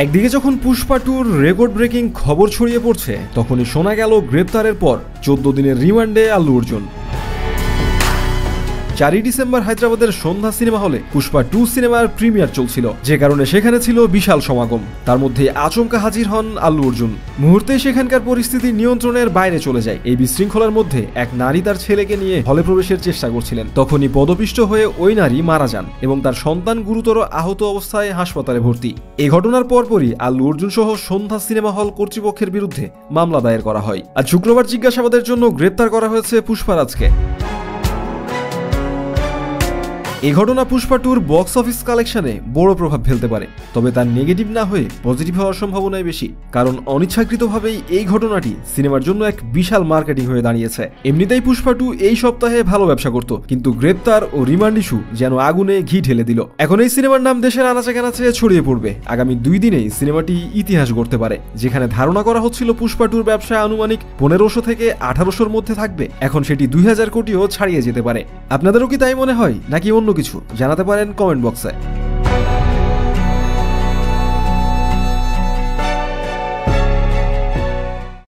একদিকে যখন পুষ্পা টুর record breaking খবর ছড়িয়ে পড়ছে, তখনই শোনা গেল গ্রেপ্তারের পর 14 দিনের রিমান্ডে আল্লু অর্জুন। 4 ডিসেম্বর হায়দ্রাবাদের সন্ধ্যা সিনেমা হলে পুষ্পা 2 সিনেমার প্রিমিয়ার চলছিল, যে কারণে সেখানে ছিল বিশাল সমাগম। তার মধ্যে আচমকা হাজির হন আল্লু অর্জুন। মুহূর্তে সেখানকার পরিস্থিতি নিয়ন্ত্রণের বাইরে চলে যায়। এই বিশৃঙ্খলার মধ্যে এক নারী তার ছেলেকে নিয়ে হলে প্রবেশের চেষ্টা করছিলেন। তখনই পদপিষ্ট হয়ে ওই নারী মারা যান এবং তার সন্তান গুরুতর আহত অবস্থায় হাসপাতালে ভর্তি। এই ঘটনার পরপরই আল্লু অর্জুন সহ সন্ধ্যা সিনেমা হল কর্তৃপক্ষের বিরুদ্ধে মামলা দায়ের করা হয়। আজ শুক্রবার জিজ্ঞাসাবাদের জন্য গ্রেপ্তার করা হয়েছে পুষ্পারাজকে। এই ঘটনা পুষ্পা টুর বক্স অফিস কালেকশনে বড় প্রভাব ফেলতে পারে, তবে তার নেগেটিভ না হয়ে পজিটিভ হওয়ার সম্ভাবনাই বেশি, কারণ অনিচ্ছাকৃতভাবেই এই ঘটনাটি সিনেমার জন্য এক বিশাল মার্কেটিং হয়ে দাঁড়িয়েছে। এমনিতেই পুষ্পা টু এই সপ্তাহে ভালো ব্যবসা করত, কিন্তু গ্রেপ্তার ও রিমান্ড ইস্যু যেন আগুনে ঘি ঢেলে দিল। এখন এই সিনেমার নাম দেশের আনাচে কানাচে ছড়িয়ে পড়বে। আগামী 2 দিনেই সিনেমাটি ইতিহাস গড়তে পারে। যেখানে ধারণা করা হচ্ছিল পুষ্পা টুর ব্যবসা আনুমানিক 1500 থেকে 1800-র মধ্যে থাকবে, এখন সেটি 2000 কোটিও ছাড়িয়ে যেতে পারে। আপনাদেরও কি তাই মনে হয় নাকি অন্য কিছু? জানাতে পারেন কমেন্ট বক্সে।